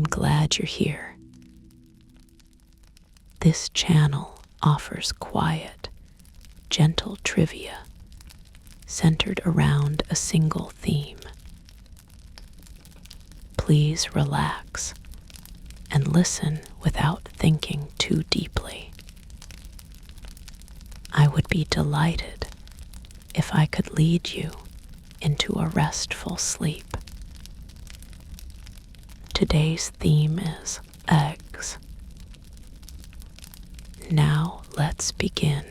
glad you're here. This channel offers quiet, gentle trivia centered around a single theme. Please relax and listen without thinking too deeply. I would be delighted if I could lead you into a restful sleep. Today's theme is eggs. Now let's begin.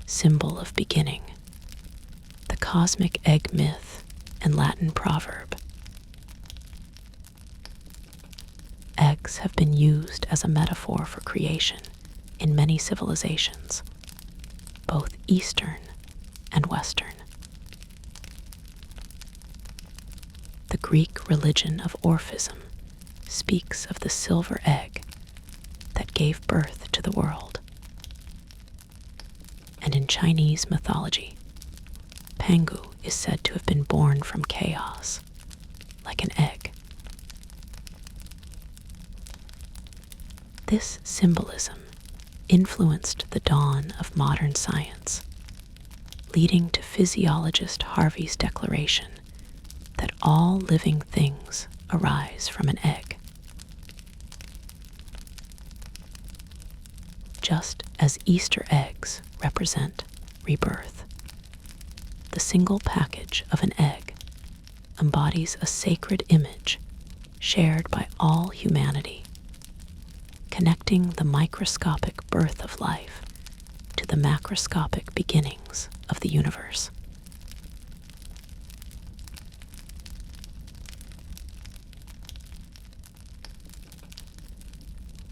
Symbol of beginning. The cosmic egg myth and Latin proverb. Eggs have been used as a metaphor for creation in many civilizations, both Eastern and Western. The Greek religion of Orphism speaks of the silver egg that gave birth to the world. And in Chinese mythology, Pangu is said to have been born from chaos, like an egg. This symbolism influenced the dawn of modern science, leading to physiologist Harvey's declaration that all living things arise from an egg. Just as Easter eggs represent rebirth, the single package of an egg embodies a sacred image shared by all humanity, connecting the microscopic birth of life to the macroscopic beginnings of the universe.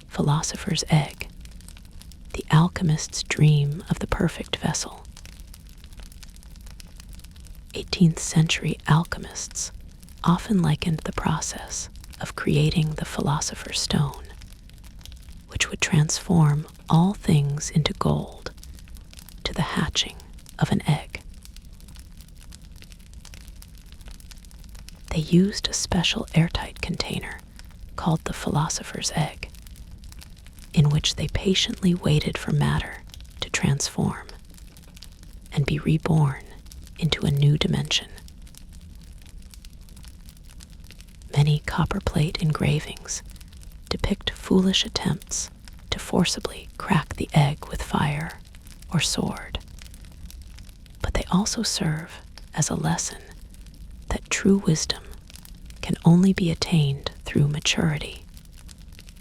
Philosopher's egg, the alchemist's dream of the perfect vessel. 18th century alchemists often likened the process of creating the philosopher's stone, which would transform all things into gold, to the hatching of an egg. They used a special airtight container called the philosopher's egg, in which they patiently waited for matter to transform and be reborn into a new dimension. Many copperplate engravings depict foolish attempts to forcibly crack the egg with fire or sword, but they also serve as a lesson that true wisdom can only be attained through maturity,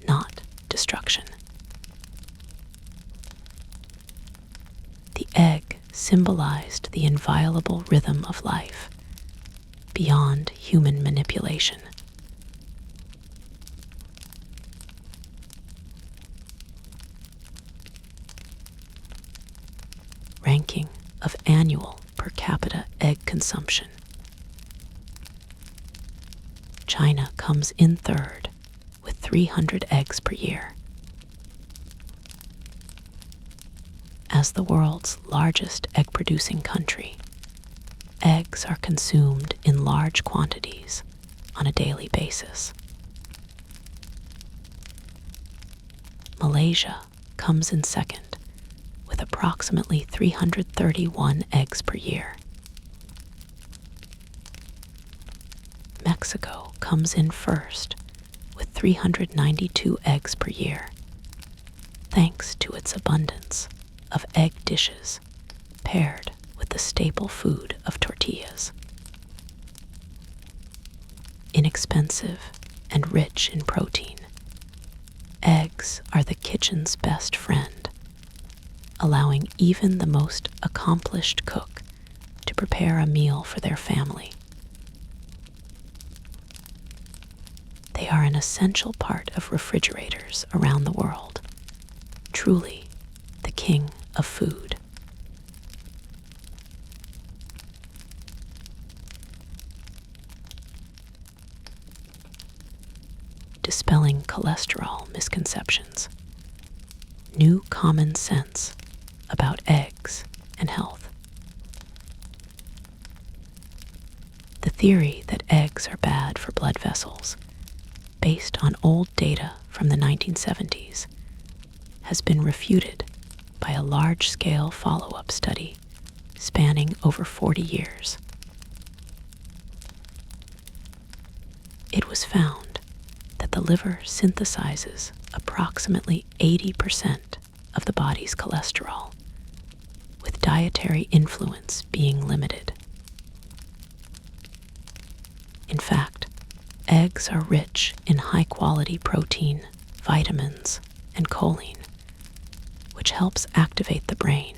not destruction. The egg symbolized the inviolable rhythm of life, beyond human manipulation. Ranking of annual per capita egg consumption. China comes in third with 300 eggs per year. As the world's largest egg-producing country, eggs are consumed in large quantities on a daily basis. Malaysia comes in second with approximately 331 eggs per year. Mexico comes in first with 392 eggs per year, thanks to its abundance of egg dishes paired with the staple food of tortillas. Inexpensive and rich in protein, eggs are the kitchen's best friend, allowing even the most accomplished cook to prepare a meal for their family. They are an essential part of refrigerators around the world, truly the king of food. Dispelling cholesterol misconceptions. New common sense about eggs and health. theory that eggs are bad for blood vessels, based on old data from the 1970s, has been refuted by a large-scale follow-up study spanning over 40 years. It was found that the liver synthesizes approximately 80% of the body's cholesterol, with dietary influence being limited. In fact, eggs are rich in high-quality protein, vitamins, and choline, which helps activate the brain,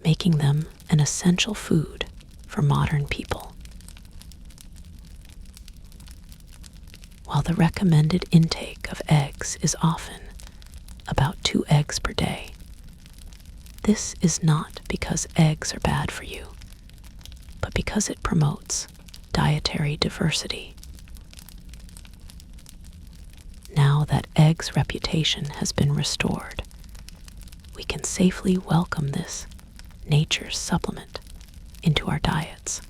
making them an essential food for modern people. While the recommended intake of eggs is often about 2 eggs per day, this is not because eggs are bad for you, but because it promotes dietary diversity. Now that eggs' reputation has been restored, we can safely welcome this nature's supplement into our diets.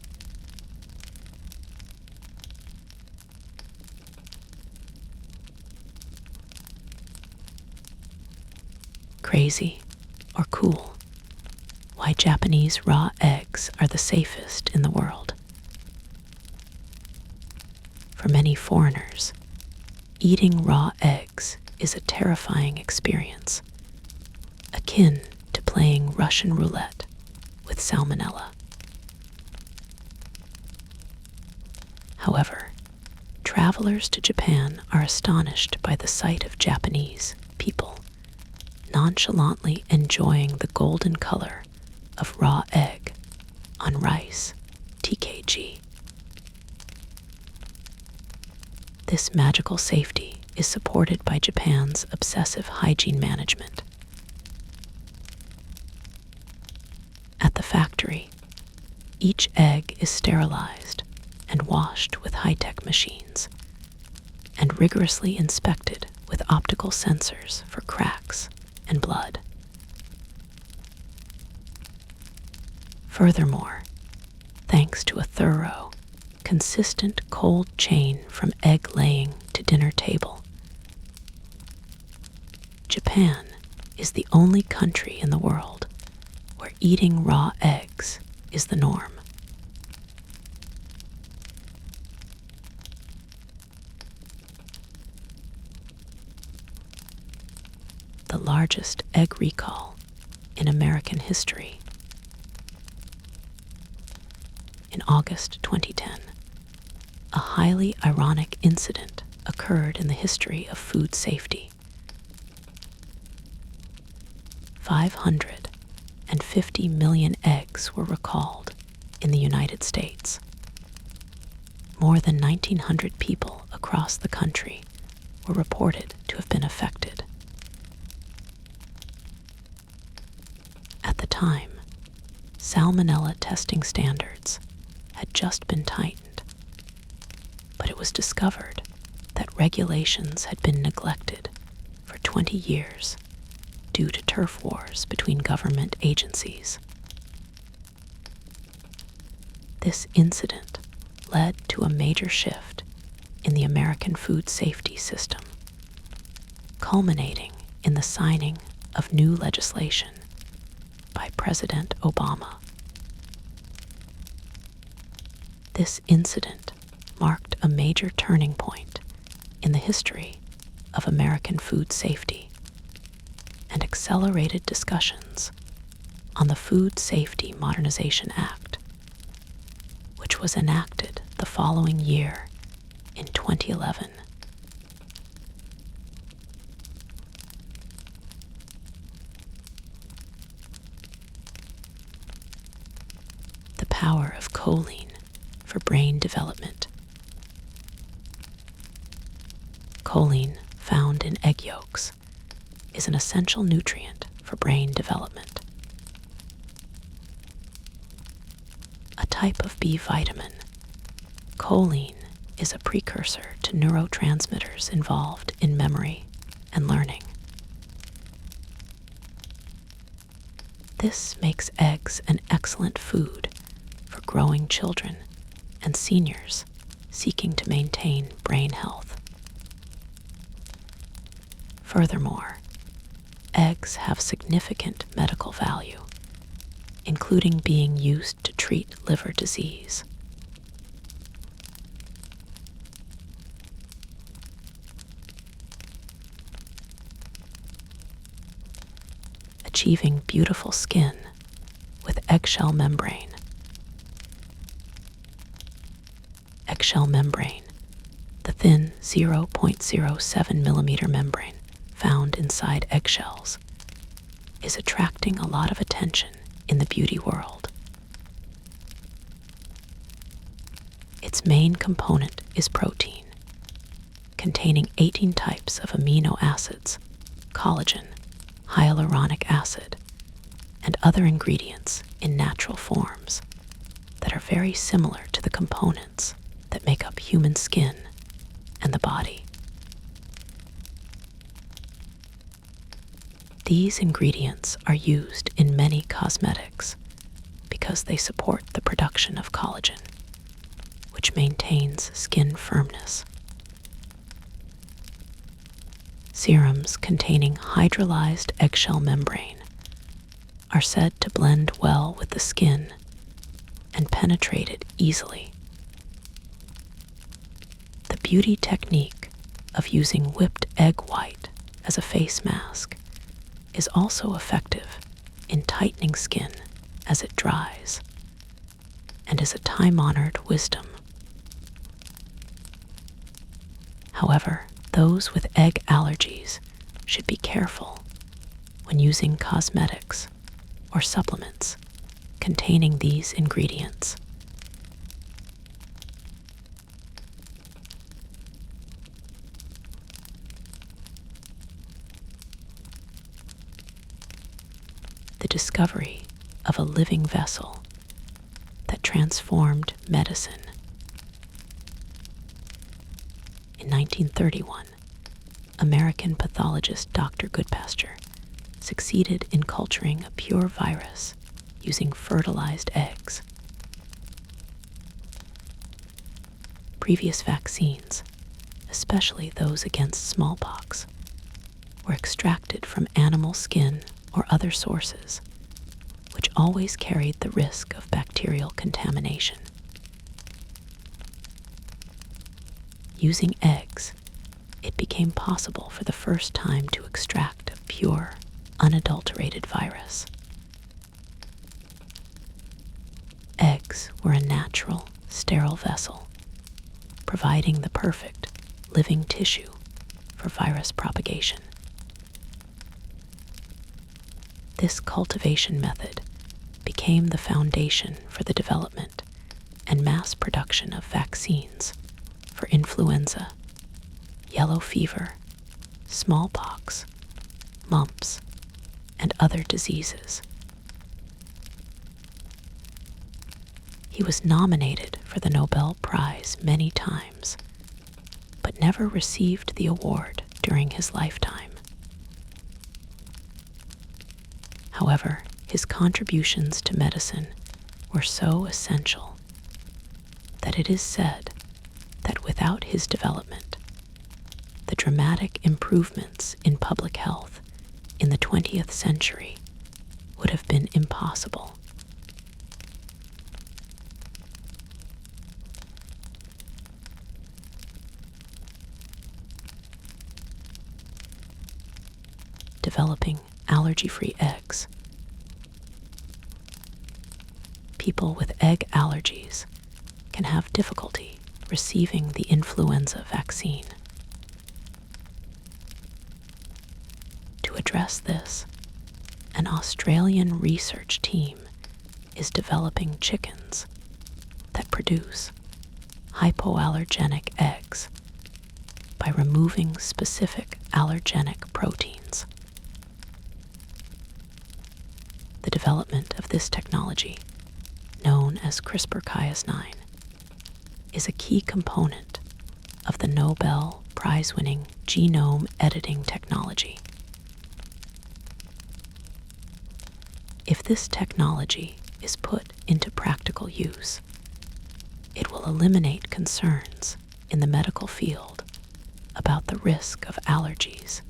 Crazy or cool? Why Japanese raw eggs are the safest in the world. For many foreigners, eating raw eggs is a terrifying experience, akin to playing Russian roulette with salmonella. However, travelers to Japan are astonished by the sight of Japanese people nonchalantly enjoying the golden color of raw egg on rice, TKG. This magical safety is supported by Japan's obsessive hygiene management. At the factory, each egg is sterilized and washed with high-tech machines, and rigorously inspected with optical sensors for cracks and blood. Furthermore, thanks to a thorough, consistent cold chain from egg laying to dinner table, Japan is the only country in the world where eating raw eggs is the norm. The largest egg recall in American history. In August 2010, a highly ironic incident occurred in the history of food safety. 550 million eggs were recalled in the United States. More than 1,900 people across the country were reported to have been affected. At the time, salmonella testing standards had just been tightened, but it was discovered that regulations had been neglected for 20 years due to turf wars between government agencies. This incident led to a major shift in the American food safety system, culminating in the signing of new legislation by President Obama. This incident marked a major turning point in the history of American food safety and accelerated discussions on the Food Safety Modernization Act, which was enacted the following year in 2011. The power of choline for brain development. Choline, found in egg yolks, is an essential nutrient for brain development. A type of B vitamin, choline is a precursor to neurotransmitters involved in memory and learning. This makes eggs an excellent food for growing children and seniors seeking to maintain brain health. Furthermore, eggs have significant medical value, including being used to treat liver disease. Achieving beautiful skin with eggshell membrane. Eggshell membrane, the thin 0.07 millimeter membrane found inside eggshells, is attracting a lot of attention in the beauty world. Its main component is protein, containing 18 types of amino acids, collagen, hyaluronic acid, and other ingredients in natural forms that are very similar to the components that make up human skin and the body. These ingredients are used in many cosmetics because they support the production of collagen, which maintains skin firmness. Serums containing hydrolyzed eggshell membrane are said to blend well with the skin and penetrate it easily. The beauty technique of using whipped egg white as a face mask is also effective in tightening skin as it dries, and is a time-honored wisdom. However, those with egg allergies should be careful when using cosmetics or supplements containing these ingredients. The discovery of a living vessel that transformed medicine. In 1931, American pathologist Dr. Goodpasture succeeded in culturing a pure virus using fertilized eggs. Previous vaccines, especially those against smallpox, were extracted from animal skin or other sources, which always carried the risk of bacterial contamination. Using eggs, it became possible for the first time to extract a pure, unadulterated virus. Eggs were a natural, sterile vessel, providing the perfect, living tissue for virus propagation. This cultivation method became the foundation for the development and mass production of vaccines for influenza, yellow fever, smallpox, mumps, and other diseases. He was nominated for the Nobel Prize many times, but never received the award during his lifetime. However, his contributions to medicine were so essential that it is said that without his development, the dramatic improvements in public health in the 20th century would have been impossible. Developing allergy-free eggs. People with egg allergies can have difficulty receiving the influenza vaccine. To address this, an Australian research team is developing chickens that produce hypoallergenic eggs by removing specific allergenic proteins. The development of this technology, known as CRISPR-Cas9, is a key component of the Nobel Prize-winning genome editing technology. If this technology is put into practical use, It will eliminate concerns in the medical field about the risk of allergies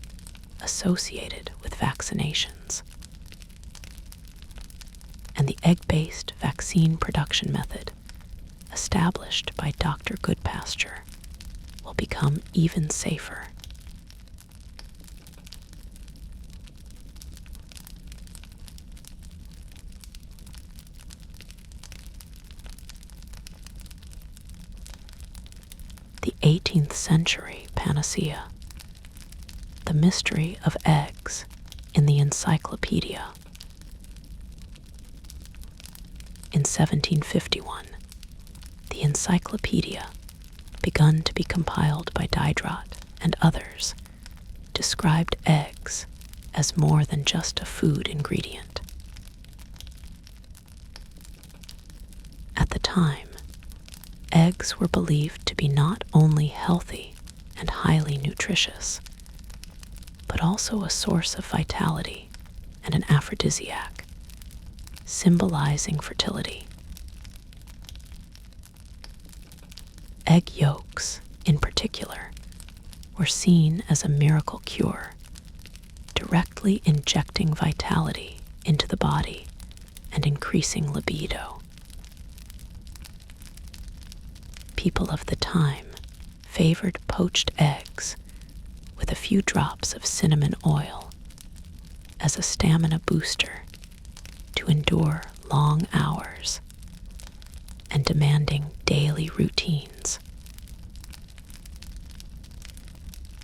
associated with vaccinations. And the egg-based vaccine production method, established by Dr. Goodpasture, will become even safer. The 18th century Panacea, The Mystery of Eggs in the Encyclopedia. In 1751, the Encyclopedia, begun to be compiled by Diderot and others, described eggs as more than just a food ingredient. At the time, eggs were believed to be not only healthy and highly nutritious, but also a source of vitality and an aphrodisiac, symbolizing fertility. Egg yolks, in particular, were seen as a miracle cure, directly injecting vitality into the body and increasing libido. People of the time favored poached eggs with a few drops of cinnamon oil as a stamina booster to endure long hours and demanding daily routines.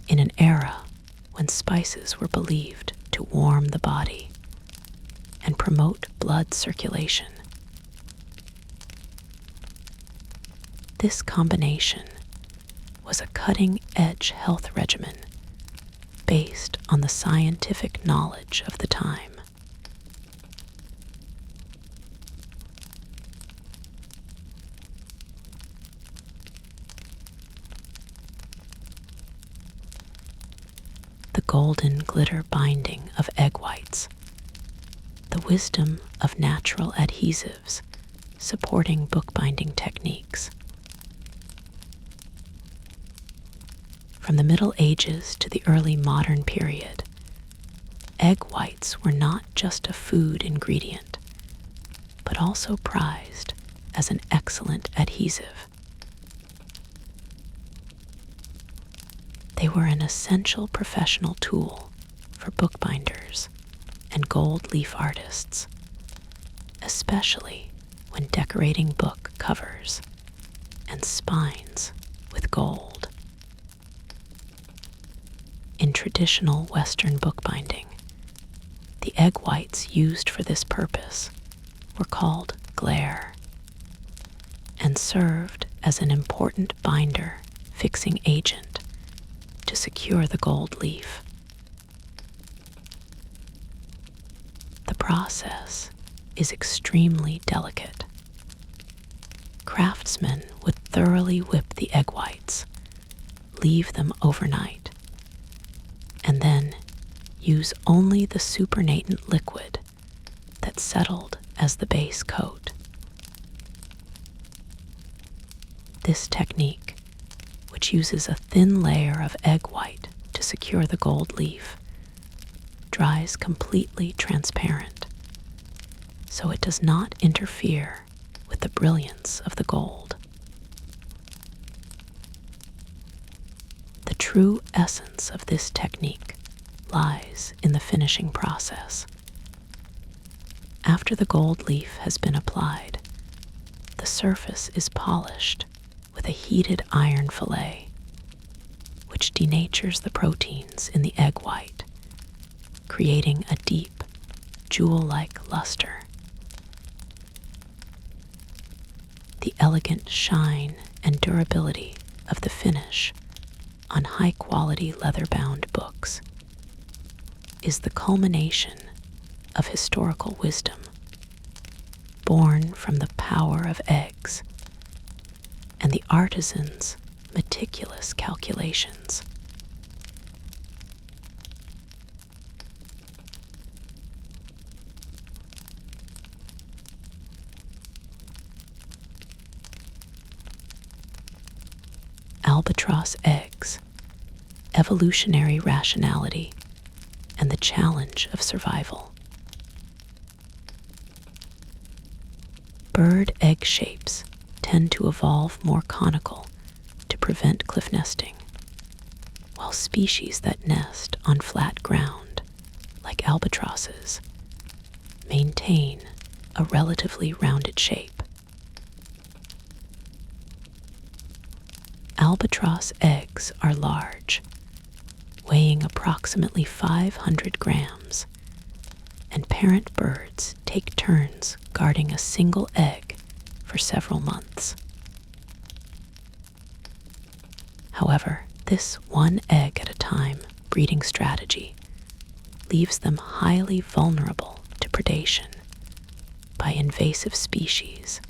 In an era when spices were believed to warm the body and promote blood circulation, this combination was a cutting-edge health regimen based on the scientific knowledge of the time. The golden glitter binding of egg whites, the wisdom of natural adhesives supporting bookbinding techniques. From the Middle Ages to the early modern period, egg whites were not just a food ingredient, but also prized as an excellent adhesive. They were an essential professional tool for bookbinders and gold leaf artists, especially when decorating book covers and spines with gold. In traditional Western bookbinding, the egg whites used for this purpose were called glaire and served as an important binder fixing agent to secure the gold leaf. The process is extremely delicate. Craftsmen would thoroughly whip the egg whites, leave them overnight, and then use only the supernatant liquid that settled as the base coat. This technique, which uses a thin layer of egg white to secure the gold leaf, dries completely transparent, so it does not interfere with the brilliance of the gold. The true essence of this technique lies in the finishing process. After the gold leaf has been applied, the surface is polished with a heated iron fillet, which denatures the proteins in the egg white, creating a deep, jewel-like luster. The elegant shine and durability of the finish on high-quality leather-bound books is the culmination of historical wisdom, born from the power of eggs and the artisan's meticulous calculations. albatross eggs, evolutionary rationality, and the challenge of survival. Bird egg shapes tend to evolve more conical to prevent cliff nesting, while species that nest on flat ground, like albatrosses, maintain a relatively rounded shape. Albatross eggs are large, weighing approximately 500 grams, and parent birds take turns guarding a single egg for several months. However, this one egg at a time breeding strategy leaves them highly vulnerable to predation by invasive species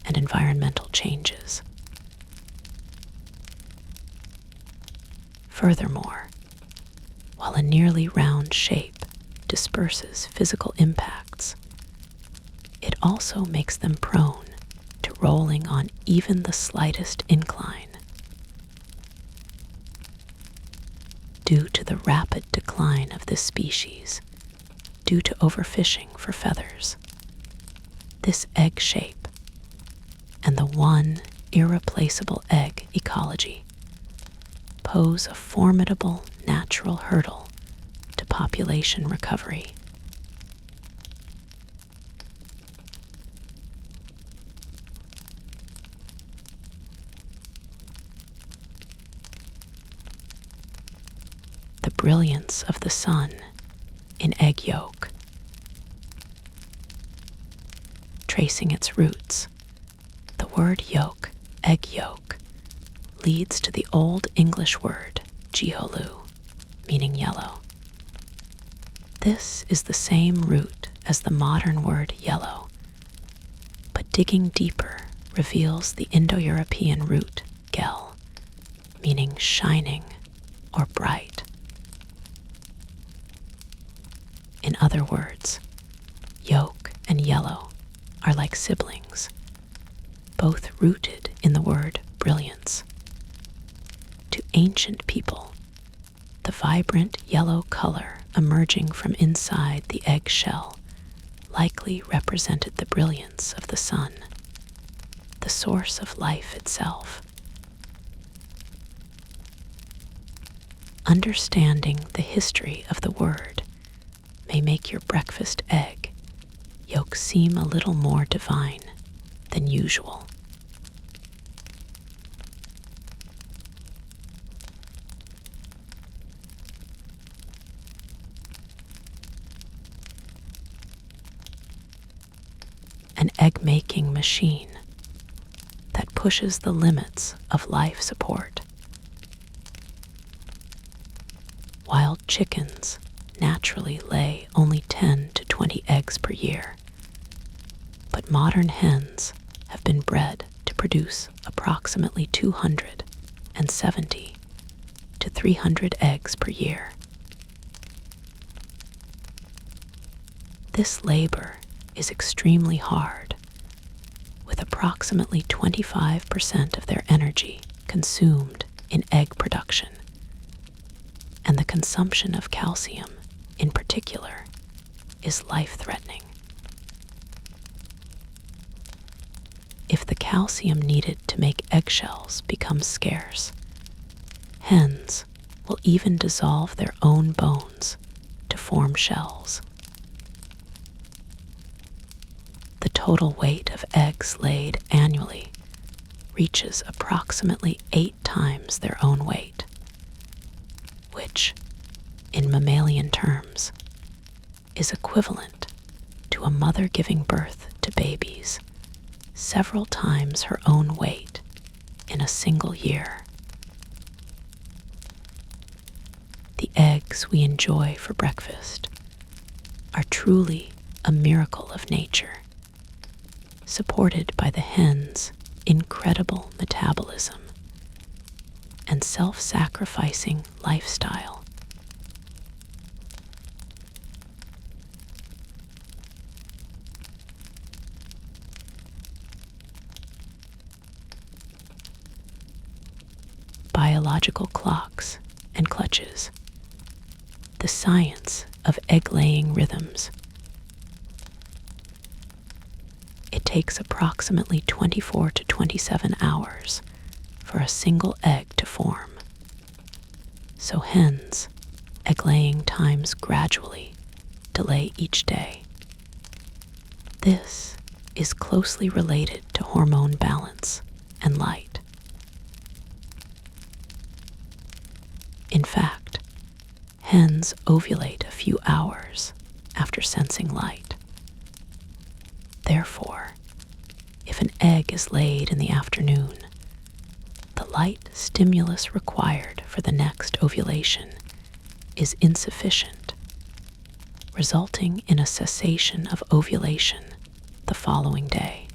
and environmental changes. Furthermore, while a nearly round shape disperses physical impacts, it also makes them prone to rolling on even the slightest incline. Due to the rapid decline of this species, due to overfishing for feathers, this egg shape and the one irreplaceable egg ecology pose a formidable natural hurdle to population recovery. The brilliance of the sun in egg yolk. Tracing its roots, the word yolk, egg yolk, leads to the Old English word jiholu, meaning yellow. This is the same root as the modern word yellow, but digging deeper reveals the Indo-European root gel, meaning shining or bright. In other words, yolk and yellow are like siblings, both rooted in the word brilliance. To ancient people, the vibrant yellow color emerging from inside the egg shell likely represented the brilliance of the sun, the source of life itself. Understanding the history of the word may make your breakfast egg yolk seem a little more divine than usual. An egg-making machine that pushes the limits of life support. Wild chickens naturally lay only 10 to 20 eggs per year, but modern hens have been bred to produce approximately 270 to 300 eggs per year. This labor is extremely hard, with approximately 25% of their energy consumed in egg production, and the consumption of calcium, in particular, is life-threatening. If the calcium needed to make eggshells becomes scarce, hens will even dissolve their own bones to form shells. The total weight of eggs laid annually reaches approximately 8 times their own weight, which, in mammalian terms, is equivalent to a mother giving birth to babies several times her own weight in a single year. The eggs we enjoy for breakfast are truly a miracle of nature, supported by the hen's incredible metabolism and self-sacrificing lifestyle. biological clocks and clutches, the science of egg-laying rhythms. It takes approximately 24 to 27 hours for a single egg to form. So hens, egg-laying times gradually delay each day. This is closely related to hormone balance and light. In fact, hens ovulate a few hours after sensing light. Therefore, if an egg is laid in the afternoon, the light stimulus required for the next ovulation is insufficient, resulting in a cessation of ovulation the following day.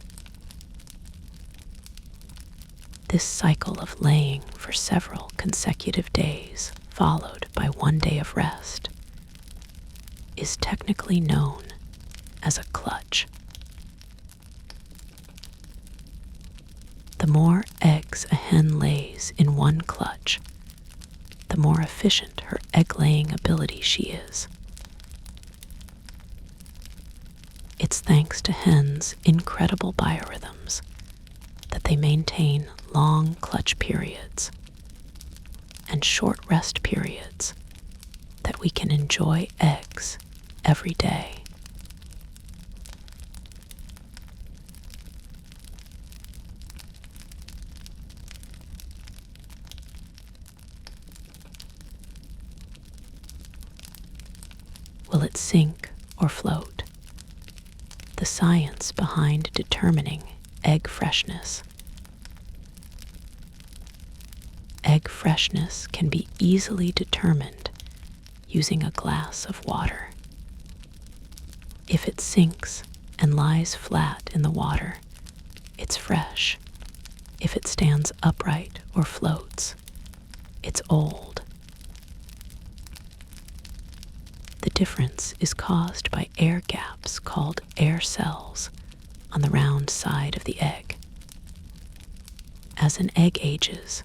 This cycle of laying for several consecutive days, followed by one day of rest, is technically known as a clutch. The more eggs a hen lays in one clutch, the more efficient her egg-laying ability she is. It's thanks to hens' incredible biorhythms that they maintain long clutch periods and short rest periods that we can enjoy eggs every day. Will it sink or float? The science behind determining egg freshness. Egg freshness can be easily determined using a glass of water. If it sinks and lies flat in the water, it's fresh. If it stands upright or floats, it's old. The difference is caused by air gaps called air cells on the round side of the egg. As an egg ages,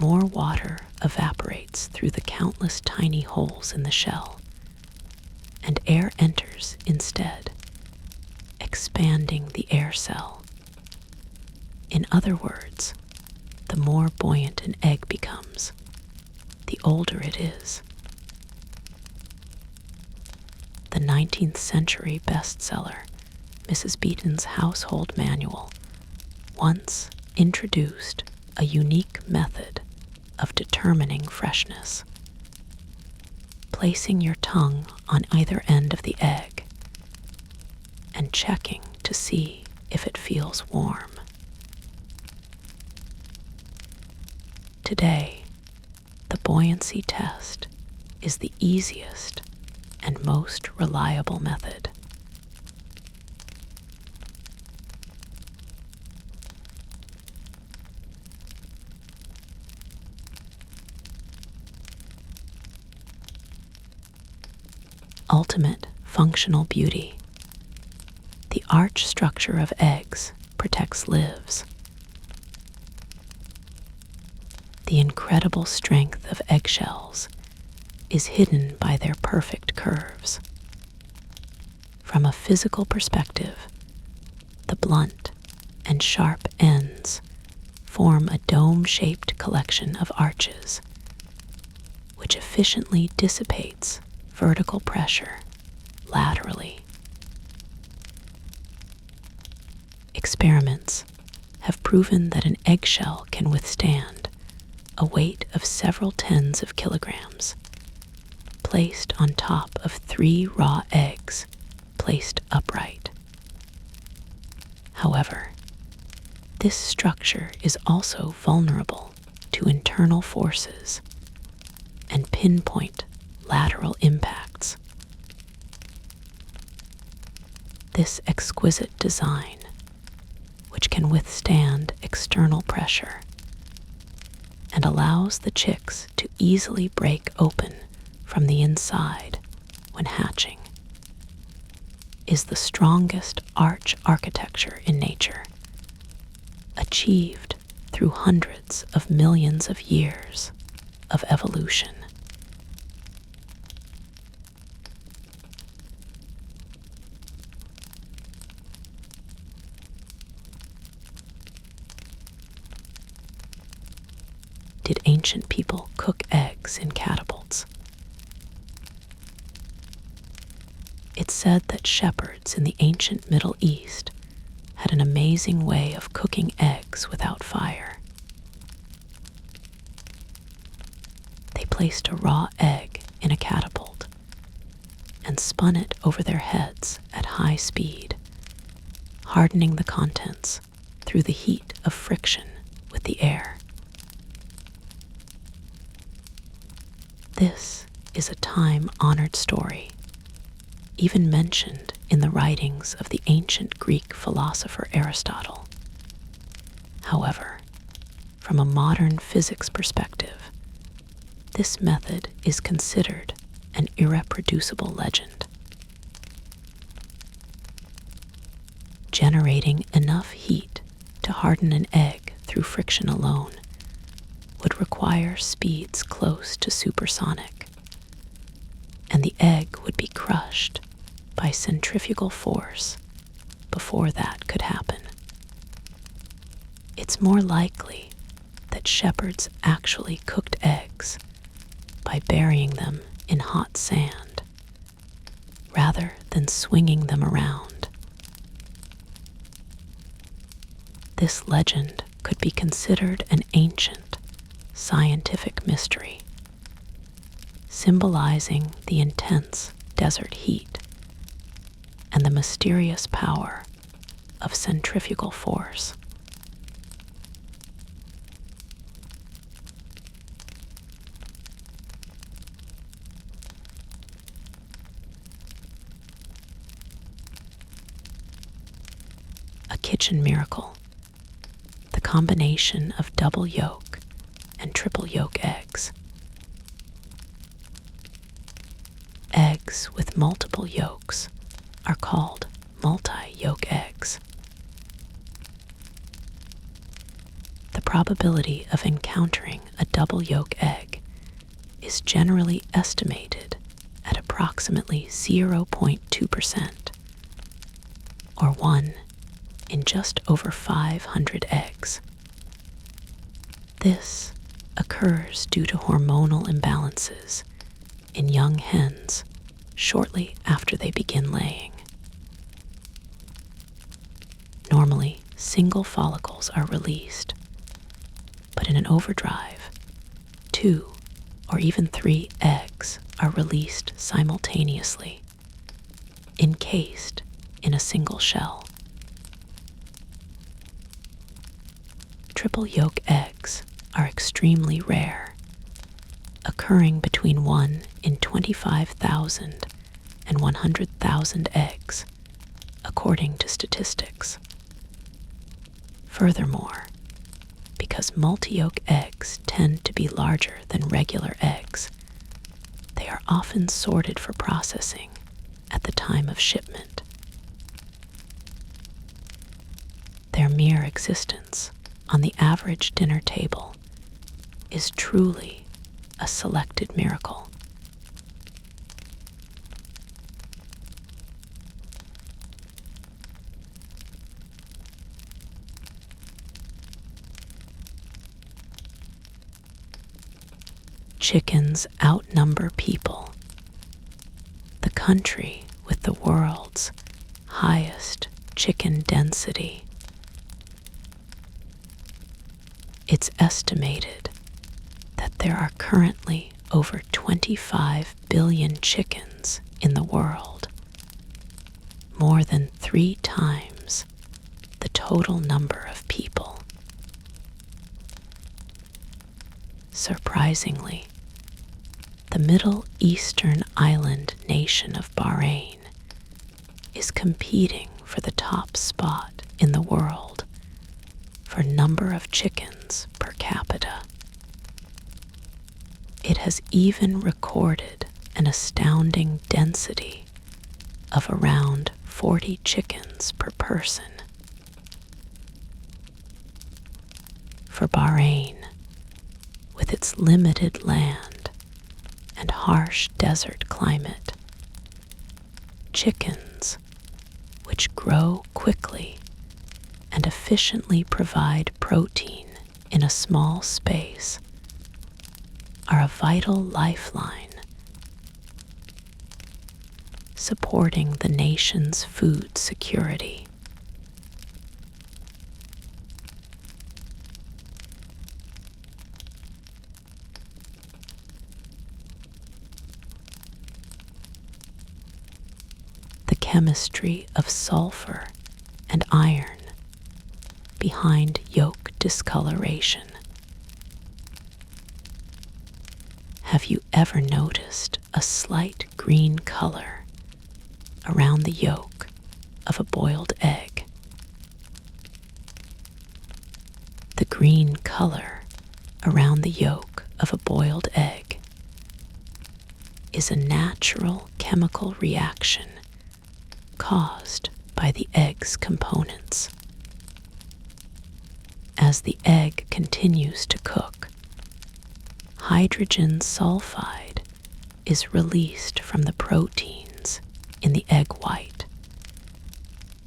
more water evaporates through the countless tiny holes in the shell, and air enters instead, expanding the air cell. In other words, the more buoyant an egg becomes, the older it is. The 19th century bestseller, Mrs. Beeton's Household Manual, once introduced a unique method of determining freshness. Placing your tongue on either end of the egg and checking to see if it feels warm. Today, the buoyancy test is the easiest and most reliable method. Ultimate functional beauty. The arch structure of eggs protects lives. The incredible strength of eggshells is hidden by their perfect curves. From a physical perspective, the blunt and sharp ends form a dome-shaped collection of arches, which efficiently dissipates vertical pressure laterally. Experiments have proven that an eggshell can withstand a weight of several tens of kilograms, placed on top of 3 raw eggs placed upright. However, this structure is also vulnerable to internal forces and pinpoint lateral impacts. This exquisite design, which can withstand external pressure and allows the chicks to easily break open from the inside when hatching, is the strongest arch architecture in nature, achieved through hundreds of millions of years of evolution. Did ancient people cook eggs in catapults? It's said that shepherds in the ancient Middle East had an amazing way of cooking eggs without fire. They placed a raw egg in a catapult and spun it over their heads at high speed, hardening the contents through the heat of friction with the air. This is a time-honored story, even mentioned in the writings of the ancient Greek philosopher Aristotle. However, from a modern physics perspective, this method is considered an irreproducible legend. Generating enough heat to harden an egg through friction alone would require speeds close to supersonic, and the egg would be crushed by centrifugal force before that could happen. It's more likely that shepherds actually cooked eggs by burying them in hot sand rather than swinging them around. This legend could be considered an ancient scientific mystery, symbolizing the intense desert heat and the mysterious power of centrifugal force. A kitchen miracle, the combination of double yolk and triple yolk eggs. Eggs with multiple yolks are called multi-yolk eggs. The probability of encountering a double yolk egg is generally estimated at approximately 0.2%, or 1 in just over 500 eggs. This occurs due to hormonal imbalances in young hens shortly after they begin laying. Normally, single follicles are released, but in an overdrive, 2 or even 3 eggs are released simultaneously, encased in a single shell. Triple yolk eggs are extremely rare, occurring between 1 in 25,000 and 100,000 eggs, according to statistics. Furthermore, because multi-yolk eggs tend to be larger than regular eggs, they are often sorted for processing at the time of shipment. Their mere existence on the average dinner table is truly a selected miracle. Chickens outnumber people. The country with the world's highest chicken density. It's estimated that there are currently over 25 billion chickens in the world, more than 3 times the total number of people. Surprisingly, the Middle Eastern island nation of Bahrain is competing for the top spot in the world for number of chickens per capita. It has even recorded an astounding density of around 40 chickens per person. for Bahrain, with its limited land and harsh desert climate. Chickens, which grow quickly and efficiently provide protein in a small space, are a vital lifeline, supporting the nation's food security. The chemistry of sulfur and iron behind yolk discoloration. Have you ever noticed a slight green color around the yolk of a boiled egg? The green color around the yolk of a boiled egg is a natural chemical reaction caused by the egg's components. As the egg continues to cook, hydrogen sulfide is released from the proteins in the egg white,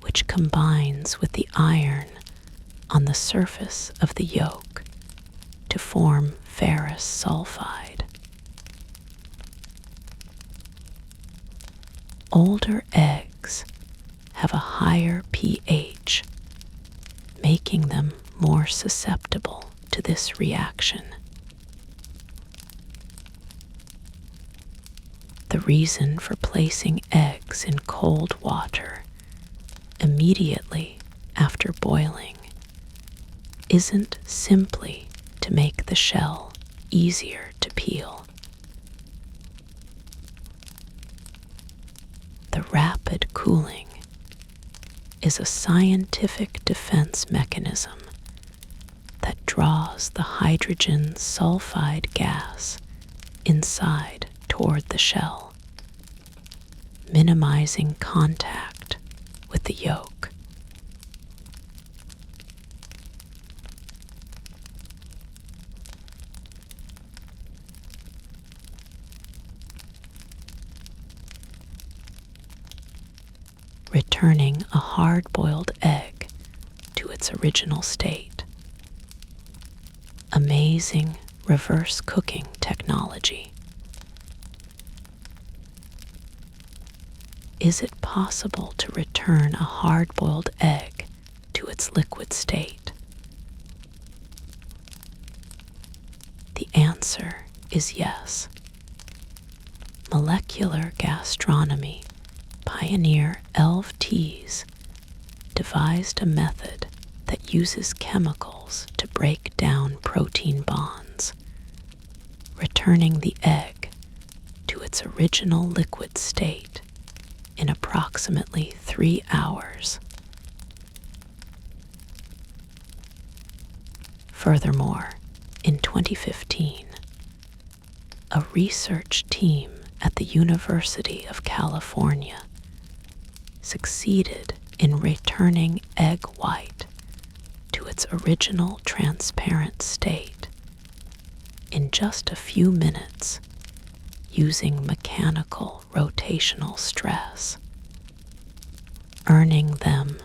which combines with the iron on the surface of the yolk to form ferrous sulfide. Older eggs have a higher pH, making them more susceptible to this reaction. The reason for placing eggs in cold water immediately after boiling isn't simply to make the shell easier to peel. The rapid cooling is a scientific defense mechanism that draws the hydrogen sulfide gas inside toward the shell, minimizing contact with the yolk. Returning a hard-boiled egg to its original state. Amazing reverse cooking technology. Is it possible to return a hard-boiled egg to its liquid state? The answer is yes. Molecular gastronomy pioneer LVTs devised a method that uses chemicals to break down protein bonds, returning the egg to its original liquid state in approximately 3 hours. Furthermore, in 2015, a research team at the University of California succeeded in returning egg white to its original transparent state in just a few minutes using mechanical rotational stress, earning them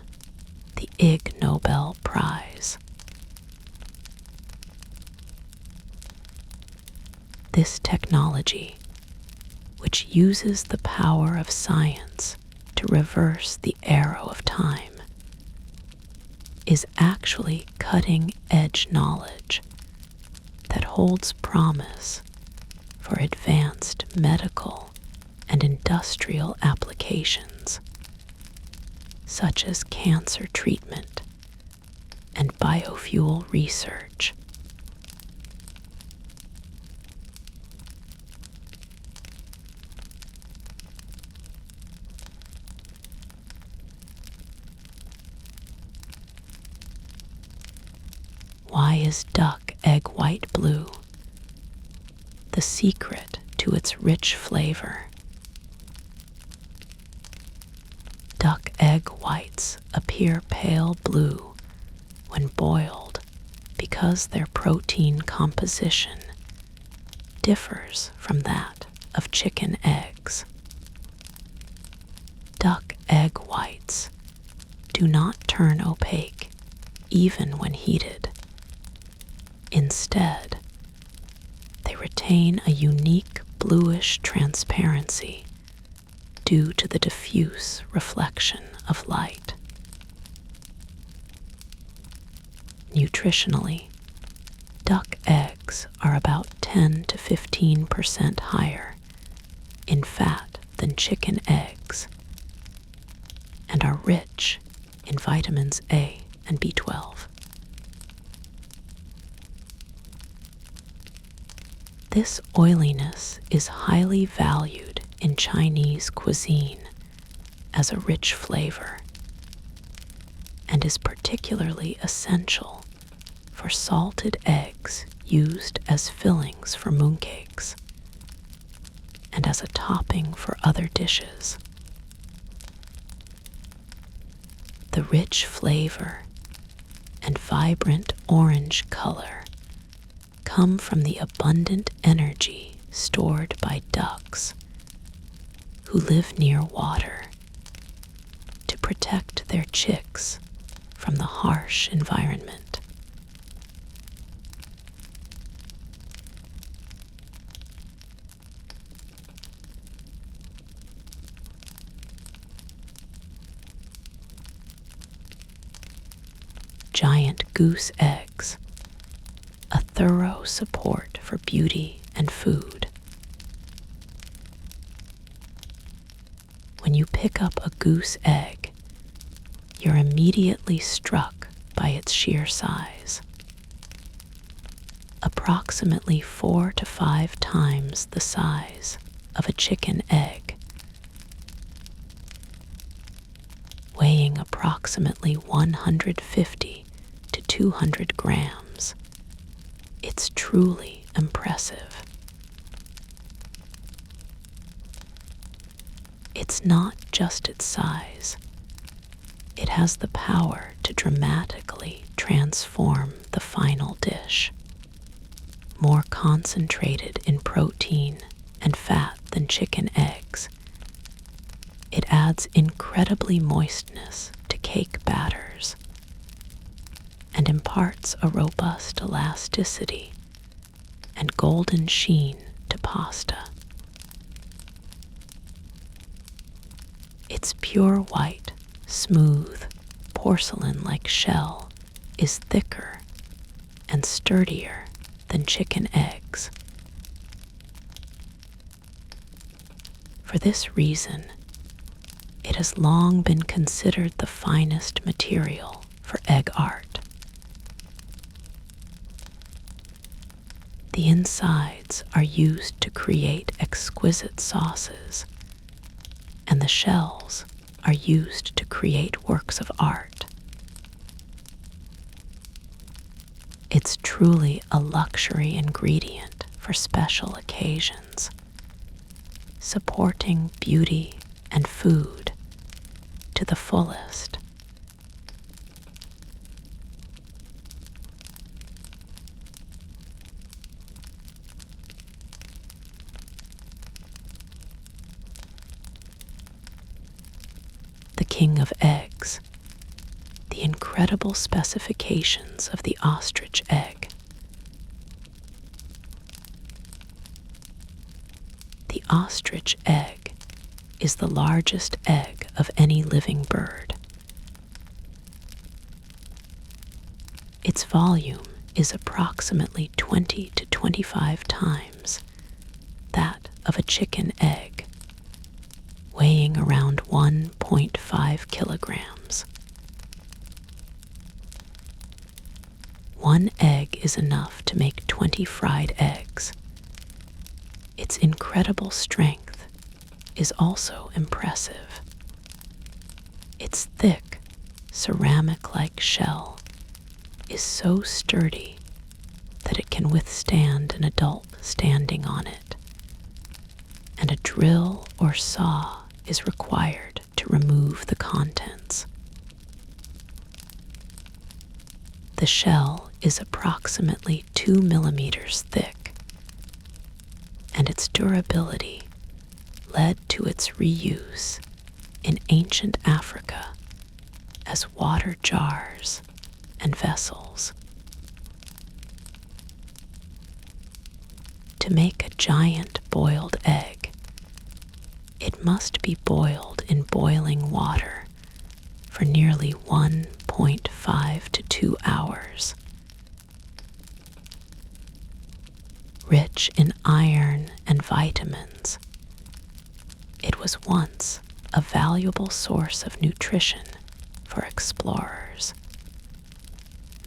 the Ig Nobel Prize. This technology, which uses the power of science to reverse the arrow of time, is actually cutting-edge knowledge that holds promise for advanced medical and industrial applications, such as cancer treatment and biofuel research. Why is duck egg white blue? The secret to its rich flavor. Duck egg whites appear pale blue when boiled because their protein composition differs from that of chicken eggs. Duck egg whites do not turn opaque even when heated. Instead, they retain a unique bluish transparency due to the diffuse reflection of light. Nutritionally, duck eggs are about 10 to 15% higher in fat than chicken eggs and are rich in vitamins A and B12. This oiliness is highly valued in Chinese cuisine as a rich flavor and is particularly essential for salted eggs used as fillings for mooncakes and as a topping for other dishes. The rich flavor and vibrant orange color come from the abundant energy stored by ducks who live near water to protect their chicks from the harsh environment. Giant goose eggs, a thorough support for beauty and food. When you pick up a goose egg, you're immediately struck by its sheer size. Approximately 4 to 5 times the size of a chicken egg. Weighing approximately 150 to 200 grams, it's truly impressive. It's not just its size. It has the power to dramatically transform the final dish. More concentrated in protein and fat than chicken eggs, it adds incredibly moistness to cake batters and imparts a robust elasticity and golden sheen to pasta. Its pure white, smooth, porcelain-like shell is thicker and sturdier than chicken eggs. For this reason, it has long been considered the finest material for egg art. The insides are used to create exquisite sauces, and the shells are used to create works of art. It's truly a luxury ingredient for special occasions, supporting beauty and food to the fullest. The king of eggs, the incredible specifications of the ostrich egg. The ostrich egg is the largest egg of any living bird. Its volume is approximately 20 to 25 times that of a chicken egg, weighing around 1.5 kilograms. One egg is enough to make 20 fried eggs. Its incredible strength is also impressive. Its thick, ceramic-like shell is so sturdy that it can withstand an adult standing on it, and a drill or saw is required to remove the contents. The shell is approximately 2 millimeters thick, and its durability led to its reuse in ancient Africa as water jars and vessels. To make a giant boiled egg, it must be boiled in boiling water for nearly 1.5 to 2 hours. Rich in iron and vitamins, it was once a valuable source of nutrition for explorers,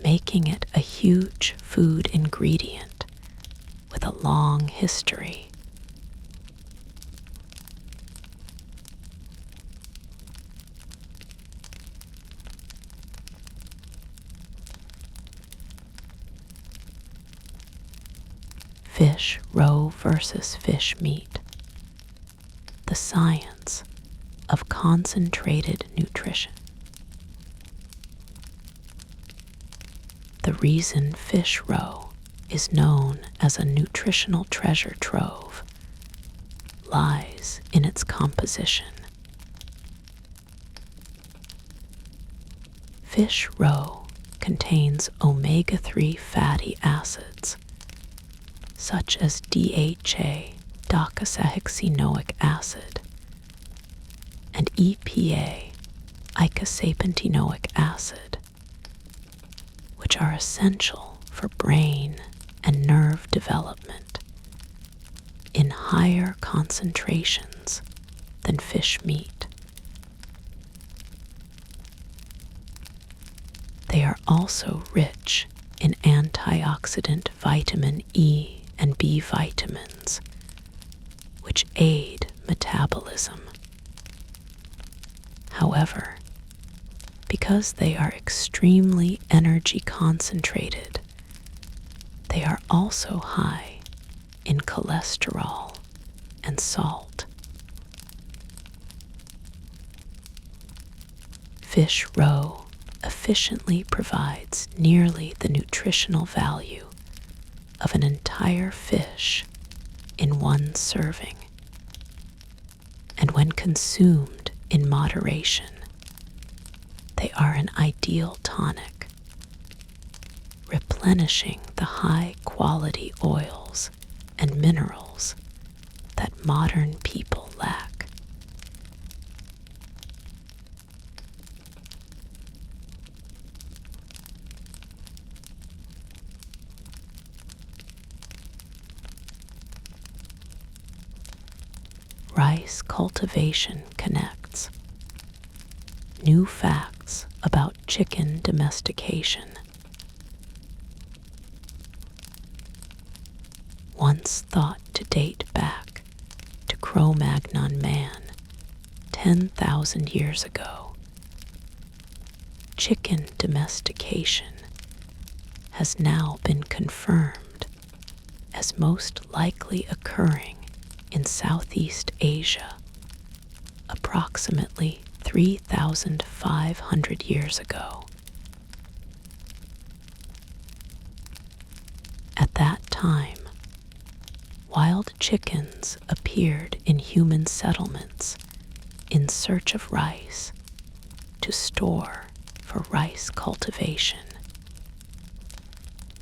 making it a huge food ingredient with a long history. Fish roe versus fish meat. The science of concentrated nutrition. The reason fish roe is known as a nutritional treasure trove lies in its composition. Fish roe contains omega-3 fatty acids such as DHA, docosahexaenoic acid, and EPA, icosapentaenoic acid, which are essential for brain and nerve development in higher concentrations than fish meat. They are also rich in antioxidant vitamin E and B vitamins, which aid metabolism. However, because they are extremely energy concentrated, they are also high in cholesterol and salt. Fish roe efficiently provides nearly the nutritional value of an entire fish in one serving, and when consumed in moderation, they are an ideal tonic, replenishing the high-quality oils and minerals that modern people lack. Rice cultivation connects. New facts about chicken domestication. Once thought to date back to Cro-Magnon man 10,000 years ago, chicken domestication has now been confirmed as most likely occurring in Southeast Asia approximately 3,500 years ago. At that time, wild chickens appeared in human settlements in search of rice to store for rice cultivation,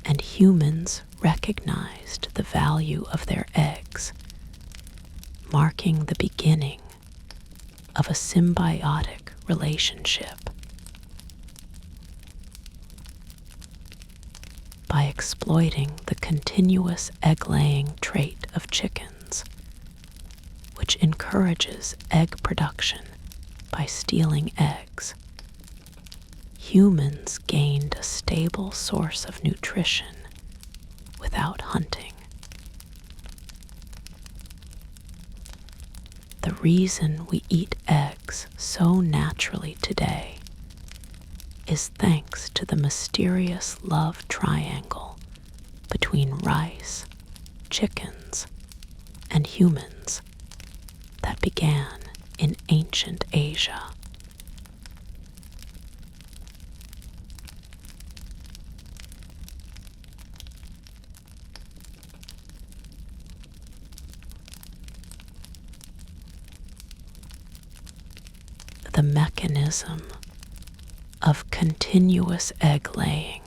and humans recognized the value of their eggs, marking the beginning of a symbiotic relationship. By exploiting the continuous egg-laying trait of chickens, which encourages egg production by stealing eggs, humans gained a stable source of nutrition without hunting. The reason we eat eggs so naturally today is thanks to the mysterious love triangle between rice, chickens, and humans that began in ancient Asia. the mechanism of continuous egg laying,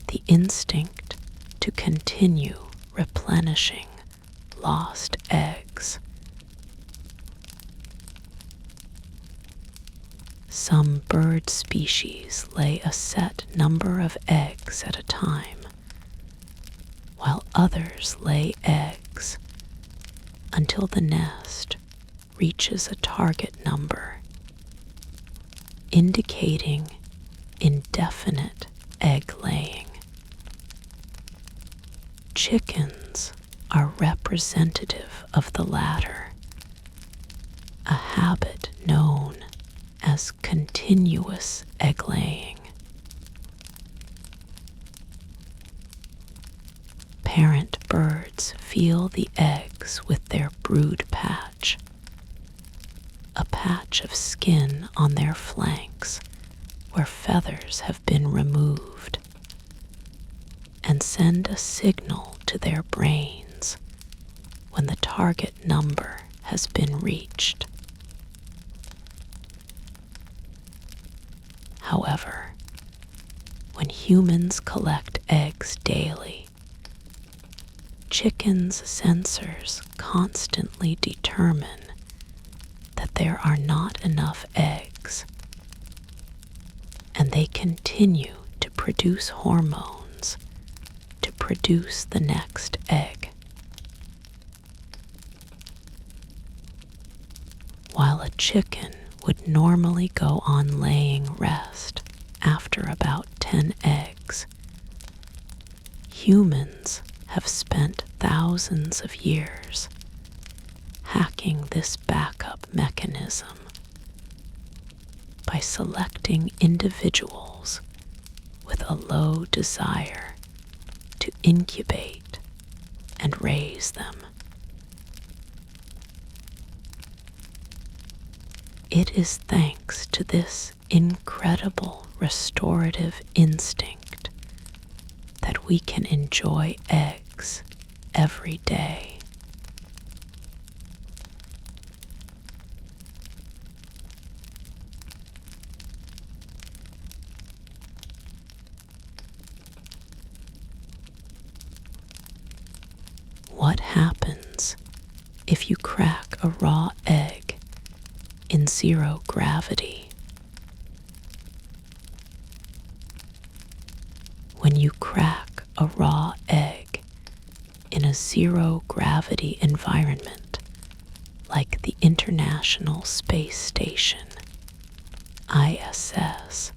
the instinct to continue replenishing lost eggs. Some bird species lay a set number of eggs at a time, while others lay eggs until the nest reaches a target number, indicating indefinite egg laying. Chickens are representative of the latter, a habit known as continuous egg laying. Parent birds feel the eggs with their brood patch, a patch of skin on their flanks where feathers have been removed, and send a signal to their brains when the target number has been reached. However, when humans collect eggs daily, chickens' sensors constantly determine that there are not enough eggs, and they continue to produce hormones to produce the next egg. While a chicken would normally go on laying rest after about 10 eggs, humans have spent thousands of years hacking this backup mechanism by selecting individuals with a low desire to incubate and raise them. It is thanks to this incredible restorative instinct that we can enjoy eggs every day. What happens if you crack a raw egg in zero gravity? When you crack a raw egg in a zero gravity environment like the International Space Station, ISS,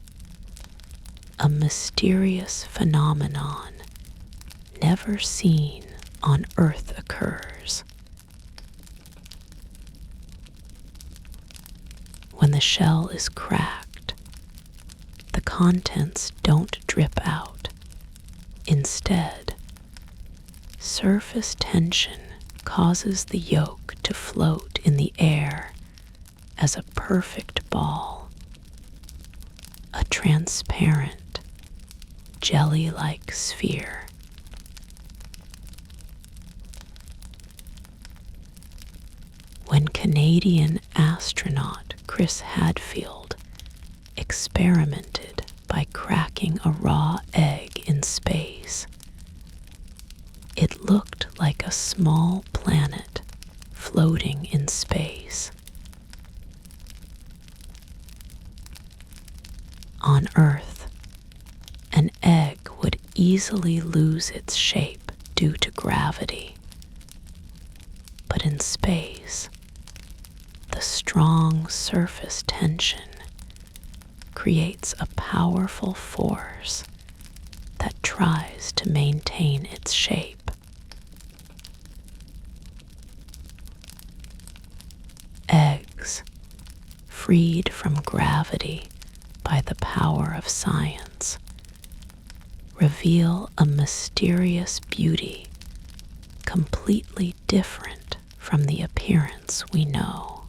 a mysterious phenomenon never seen on Earth occurs. When the shell is cracked, the contents don't drip out. Instead, surface tension causes the yolk to float in the air as a perfect ball, a transparent, jelly-like sphere. When Canadian astronaut Chris Hadfield experimented by cracking a raw egg in space, it looked like a small planet floating in space. On Earth, an egg would easily lose its shape due to gravity. But in space, the strong surface tension creates a powerful force that tries to maintain its shape. Eggs, freed from gravity by the power of science, reveal a mysterious beauty completely different from the appearance we know.